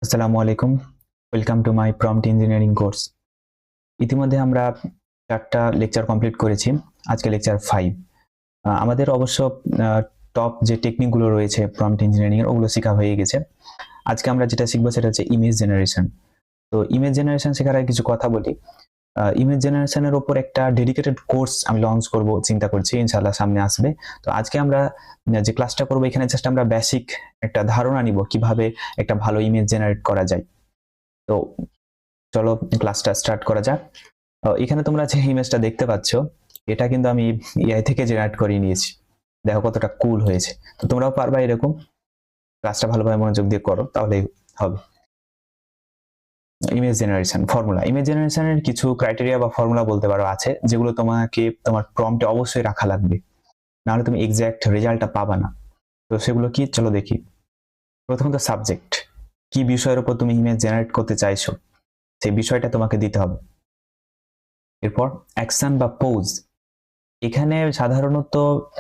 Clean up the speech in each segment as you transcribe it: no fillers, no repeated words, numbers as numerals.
আসসালামু আলাইকুম। Welcome to my prompt engineering course. ইতিমধ্যে আমরা 4টা লেকচার কমপ্লিট করেছি। আজকে লেকচার 5। আমাদের অবশ্য টপ যে টেকনিকগুলো রয়েছে প্রম্পট ইঞ্জিনিয়ারিং এর ওগুলো শেখা হয়ে গেছে। আজকে আমরা যেটা শিখবো সেটা হচ্ছে ইমেজ জেনারেশন। তো ইমেজ জেনারেশন শেখার আগে কিছু কথা বলি। ইমেজ জেনারেশনের উপর একটা ডেডিকেটেড কোর্স আমি লঞ্চ করব চিন্তা করছি, ইনশাআল্লাহ সামনে আসবে। তো আজকে আমরা যে ক্লাসটা করব এখানে জাস্ট আমরা বেসিক একটা ধারণা নিব কিভাবে একটা ভালো ইমেজ জেনারেট করা যায়। তো চলো ক্লাসটা স্টার্ট করা যাক। এখানে তোমরা যে ইমেজটা দেখতে পাচ্ছ এটা কিন্তু আমি এআই থেকে জেনারেট করে নিয়েছি। দেখো কতটা কুল হয়েছে। তো তোমরাও পারবা এরকম। ক্লাসটা ভালোভাবে মনোযোগ দিয়ে করো তাহলেই হবে। Image generation formula. ইমেজ জেনারেশনের কিছু ক্রাইটেরিয়া বা ফর্মুলা বলতে পারো আছে যেগুলো তোমাকে তোমার প্রম্পটে অবশ্যই রাখা লাগবে, নাহলে তুমি এক্সাক্ট রেজাল্টটা পাবা না। তো সেগুলো কি চলো দেখি। প্রথমত সাবজেক্ট, কি বিষয়ের উপর তুমি ইমেজ জেনারেট করতে চাইছো সেই বিষয়টা তোমাকে দিতে হবে। এরপর অ্যাকশন বা পোজ। এখানে সাধারণত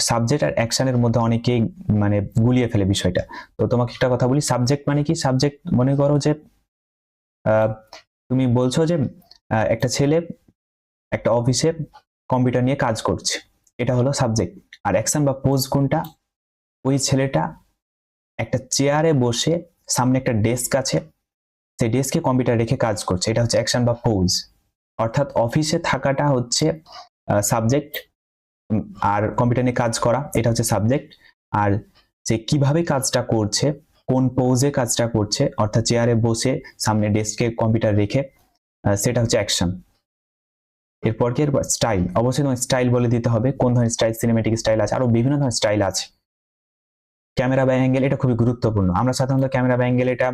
সাবজেক্ট আর অ্যাকশনের মধ্যে অনেকেই মানে গুলিয়ে ফেলে বিষয়টা। তো তোমাকে একটা কথা বলি, সাবজেক্ট মানে কি? সাবজেক্ট মনে করো যে তুমি বলছো যে একটা ছেলে একটা অফিসে কম্পিউটার নিয়ে কাজ করছে, এটা হলো সাবজেক্ট। আর অ্যাকশন বা পোজ কোনটা? ওই ছেলেটা একটা চেয়ারে বসে, সামনে একটা ডেস্ক আছে, সেই ডেস্কে কম্পিউটার রেখে কাজ করছে, এটা হচ্ছে অ্যাকশন বা পোজ। অর্থাৎ অফিসে থাকাটা হচ্ছে সাবজেক্ট, আর কম্পিউটার নিয়ে কাজ করা এটা হচ্ছে সাবজেক্ট। আর যে কিভাবে কাজটা করছে, কোন পোজে কাজটা করছে, অর্থাৎ চেয়ারে বসে সামনে ডেস্কে কম্পিউটার রেখে, সেটা হচ্ছে অ্যাকশন। এরপর কি স্টাইল, অবশ্যই তোমার স্টাইল বলে দিতে হবে কোন ধরনের স্টাইল। সিনেমেটিক স্টাইল আছে, আরো বিভিন্ন ধরনের স্টাইল আছে। ক্যামেরা বা অ্যাঙ্গেল, এটা খুবই গুরুত্বপূর্ণ। আমরা সাধারণত ক্যামেরা বা অ্যাঙ্গেল এটা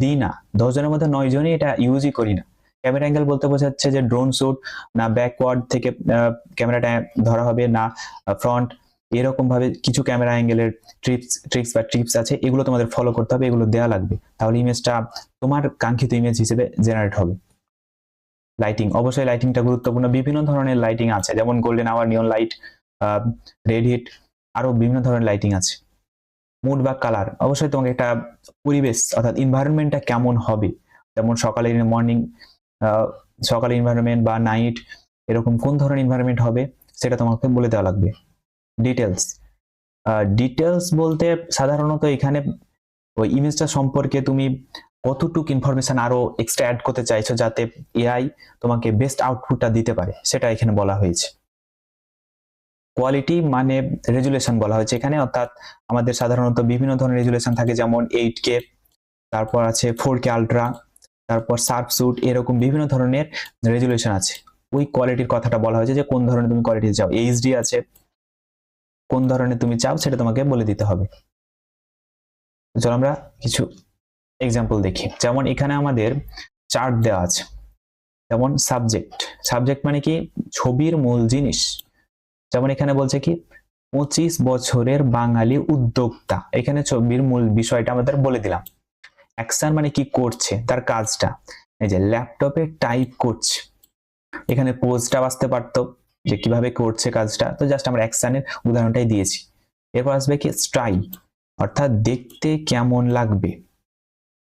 দিই না, 10 জনের মধ্যে 9 জনই এটা ইউজই করি না। ক্যামেরা অ্যাঙ্গেল বলতে বোঝাচ্ছে যে ড্রোন শুট না ব্যাকওয়ার্ড থেকে ক্যামেরাটা ধরা হবে, না ফ্রন্ট, এরকম ভাবে কিছু ক্যামেরা অ্যাঙ্গেলের ট্রিক্স আছে, এগুলো তোমাদের ফলো করতে হবে, এগুলো দেওয়া লাগবে, তাহলে ইমেজটা তোমার কাঙ্ক্ষিত ইমেজ হিসেবে জেনারেট হবে। লাইটিং, অবশ্যই লাইটিংটা গুরুত্বপূর্ণ। বিভিন্ন ধরনের লাইটিং আছে, যেমন golden hour, neon light, red heat, আরো বিভিন্ন ধরনের লাইটিং আছে। মুড বা কালার, অবশ্যই তোমাকে একটা পরিবেশ অর্থাৎ এনভায়রনমেন্টটা কেমন হবে, যেমন সকালের মর্নিং, সকালের এনভায়রনমেন্ট বা নাইট, এরকম কোন ধরনের এনভায়রনমেন্ট হবে সেটা তোমাকে বলে দেওয়া লাগবে। ডিটেলস, ডিটেলস বলতে সাধারণত এখানে ওই ইমেজটা সম্পর্কে তুমি কতটুকু ইনফরমেশন আরো এক্সট্রা অ্যাড করতে চাইছো যাতে এআই তোমাকে বেস্ট আউটপুটটা দিতে পারে, সেটা এখানে বলা হয়েছে। কোয়ালিটি মানে রেজুলেশন বলা হয়েছে এখানে, অর্থাৎ আমাদের সাধারণত বিভিন্ন ধরনের রেজুলেশন থাকে, যেমন 8K, তারপর আছে 4K আলট্রা, তারপর শার্প শুট, এরকম বিভিন্ন ধরনের রেজুলেশন আছে। ওই কোয়ালিটির কথাটা বলা হয়েছে যে কোন ধরনের তুমি কোয়ালিটি চাও। এইচডি আছে, কোন ধরনের তুমি চাও সেটা তোমাকে বলে দিতে হবে। চলো আমরা কিছু এক্সাম্পল দেখি। যেমন এখানে আমাদের চার্ট দেওয়া আছে, যেমন সাবজেক্ট। সাবজেক্ট মানে কি? ছবির মূল জিনিস। যেমন এখানে বলছে কি 25 বছরের বাঙালি উদ্যোক্তা, এখানে ছবির মূল বিষয়টা আমাদের বলে দিলাম। অ্যাকশন মানে কি করছে, তার কাজটা, এই যে ল্যাপটপে টাইপ করছে, এখানে পোজটা আসতে পারতো যে কিভাবে করছে কাজটা, তো জাস্ট আমরা অ্যাকশনের উদাহরণটাই দিয়েছি। এরপর আসবে কি স্টাইল, অর্থাৎ দেখতে কেমন লাগবে,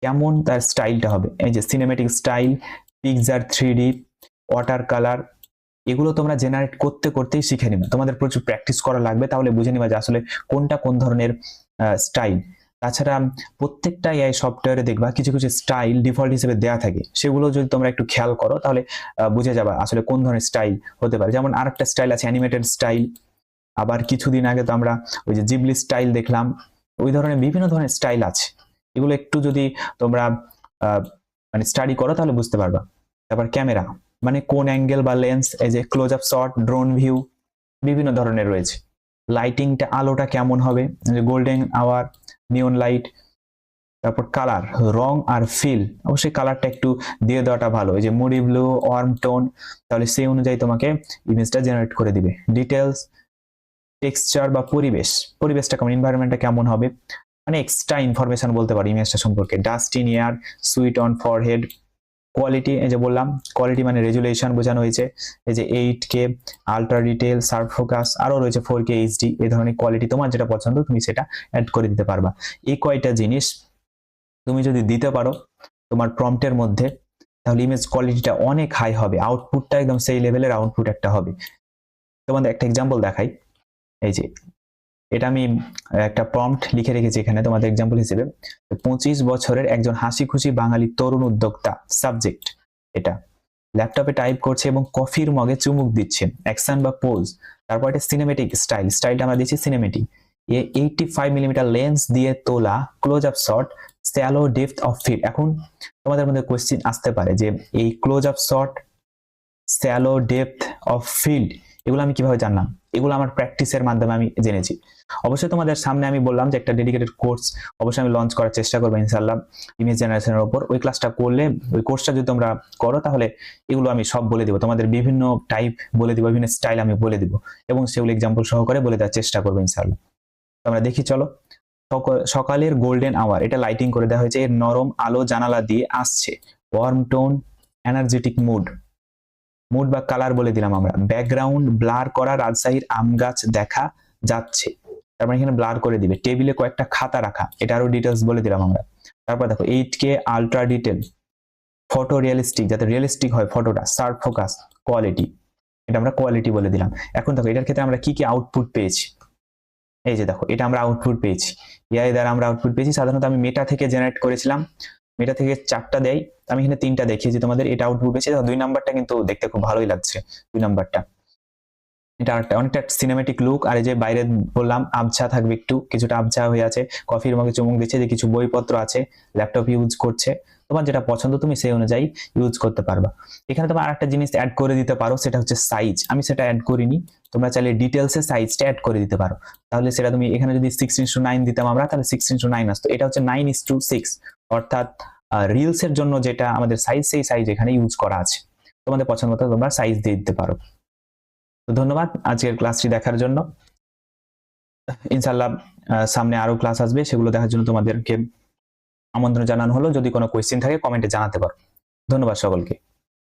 কেমন তার স্টাইলটা হবে। এই যে cinematic style, picture, 3D, water colour, এগুলো তোমরা জেনারেট করতে করতেই শিখে নিবে। তোমাদের প্রচুর প্র্যাকটিস করা লাগবে, তাহলে বুঝে নিবা যে আসলে কোনটা কোন ধরনের স্টাইল। তাছাড়া প্রত্যেকটা এআই সফটওয়্যারে দেখবা কিছু কিছু স্টাইল ডিফল্ট হিসেবে দেয়া থাকে, সেগুলো যদি তোমরা একটু খেয়াল করো তাহলে বুঝে যাবা আসলে কোন ধরনের স্টাইল হতে পারে। যেমন আরেকটা স্টাইল আছে অ্যানিমেটেড স্টাইল, আবার কিছুদিন আগে তো আমরা ওই যে জিবলি স্টাইল দেখলাম, ওই ধরনের বিভিন্ন ধরনের স্টাইল আছে। এগুলো একটু যদি তোমরা মানে স্টাডি করো তাহলে বুঝতে পারবা। তারপর ক্যামেরা মানে কোন অ্যাঙ্গেল বা লেন্স, এই যে close up shot, drone view, বিভিন্ন ধরনের রয়েছে। লাইটিংটা, আলোটা কেমন হবে, গোল্ডেন আওয়ার, নিয়ন লাইট। তারপর কালার, রং আর ফিল, অবশ্যই কালারটা একটু দিয়ে দেওয়াটা ভালো, এই যে মুডি ব্লু, ওয়ার্ম টোন, তাহলে সেই অনুযায়ী তোমাকে ইমেজটা জেনারেট করে দিবে। ডিটেলস, টেক্সচার বা পরিবেশ, পরিবেশটা কেমন, এনভায়রনমেন্টটা কেমন হবে, মানে এক্সট্রা ইনফরমেশন বলতে পারি ইমেজটা সম্পর্কে। Dust in air, sweet on forehead. Quality, এই যে বললাম কোয়ালিটি মানে রেজুলেশন বোঝানো হয়েছে, এই যে 8K, ultra detail, sharp focus, আরো রয়েছে 4K এইচডি। এই ধরনের কোয়ালিটি তোমার যেটা পছন্দ তুমি সেটা অ্যাড করে দিতে পারবা। এই কয়টা জিনিস তুমি যদি দিতে পারো তোমার প্রম্পটের মধ্যে, তাহলে ইমেজ কোয়ালিটিটা অনেক হাই হবে, আউটপুটটা একদম সেই লেভেলের আউটপুট একটা হবে। তোমাদের একটা এক্সাম্পল দেখাই, এই যে এটা আমি একটা প্রম্পট লিখে রেখেছি এখানে তোমাদের এক্সাম্পল হিসেবে। 25 বছরের একজন হাসি খুশি বাঙালি তরুণ উদ্যোক্তা, সাবজেক্ট এটা, ল্যাপটপে টাইপ করছে এবং কফির মগে চুমুক দিচ্ছে, অ্যাকশন বা পোজ। তারপর এটা সিনেমেটিক স্টাইলটা আমরা দিচ্ছি সিনেমেটিক। 85 মিলিমিটার লেন্স দিয়ে তোলা close up shot, shallow depth of field. এখন তোমাদের মধ্যে কোয়েশ্চেন আসতে পারে যে এই close up shot, shallow depth of field এগুলো আমি কিভাবে জানলাম? এগুলো আমার প্র্যাকটিসের মাধ্যমে আমি জেনেছি। অবশ্যই তোমাদের সামনে আমি বললাম যে একটা ডেডিকেটেড কোর্স অবশ্যই আমি লঞ্চ করার চেষ্টা করবো ইনশাআল্লাহ ইমেজ জেনারেশনের উপর। ওই ক্লাসটা করলে, ওই কোর্সটা যদি তোমরা করো, তাহলে এগুলো আমি সব বলে দিব, তোমাদের বিভিন্ন টাইপ বলে দিব, বিভিন্ন স্টাইল আমি বলে দিব এবং সেগুলো এক্সাম্পল সহকারে বলে দেওয়ার চেষ্টা করবো ইনশাআল্লাহ। আমরা দেখি চলো। সকালের গোল্ডেন আওয়ার, এটা লাইটিং করে দেওয়া হয়েছে, এর নরম আলো জানালা দিয়ে আসছে, ওয়ার্ম টোন, এনার্জেটিক মুড বা কালার বলে দিলাম আমরা। ব্যাকগ্রাউন্ড ব্লার করা, রাজশাহীর আম গাছ দেখা যাচ্ছে, তারপর এখানে ব্লার করে দিবে। টেবিলে কয়েকটা খাতা রাখা, এটা আরো ডিটেলস বলে দিলাম আমরা। তারপর দেখো 8K ultra detail, photo realistic, যাতে রিয়েলিস্টিক হয় ফটোটা, শার্প ফোকাস, কোয়ালিটি, এটা আমরা কোয়ালিটি বলে দিলাম। এখন দেখো এটার ক্ষেত্রে আমরা কি কি আউটপুট পেয়েছি, এই যে দেখো এটা আমরা আউটপুট পেয়েছি, এআই দ্বারা আমরা আউটপুট পেয়েছি। সাধারণত আমি মেটা থেকে জেনারেট করেছিলাম, মেটা থেকে 4টা দেয়, আমি এখানে 3টা দেখিয়েছি তোমাদের। এটা আউটপুট পেয়েছি, 2 নাম্বারটা কিন্তু দেখতে খুব ভালোই লাগছে, 2 নাম্বারটা। এটা অনেকটা সিনেমেটিক লুক। আর এই যে বাইরে বললাম আবছা থাকবে, একটু কিছুটা আবছা হয়ে আছে, কফির মগে চুমুক দিচ্ছে, যে কিছু বইপত্র আছে, ল্যাপটপ ইউজ করছে, তোমার যেটা পছন্দ তুমি সেই অনুযায়ী ইউজ করতে পারবা। এখানে তোমার আরেকটা জিনিস অ্যাড করে দিতে পারো, সেটা হচ্ছে সাইজ। আমি সেটা অ্যাড করিনি, তোমরা চাইলে ডিটেলসে সাইজটা অ্যাড করে দিতে পারো। তাহলে সেটা তুমি এখানে যদি 6:9 দিতাম আমরা, তাহলে 6:9 আসতো। এটা হচ্ছে 9:6, অর্থাৎ রিলস এর জন্য যেটা আমাদের সাইজ, সেই সাইজ এখানে ইউজ করা আছে। তোমাদের পছন্দ মতো তোমরা সাইজ দিয়ে দিতে পারো। তো ধন্যবাদ আজকের ক্লাসটি দেখার জন্য। ইনশাআল্লাহ সামনে আরো ক্লাস আসবে, সেগুলো দেখার জন্য তোমাদেরকে আমন্ত্রণ জানানো হলো। যদি কোনো কোয়েশ্চেন থাকে কমেন্টে জানাতে পারো। ধন্যবাদ সকলকে।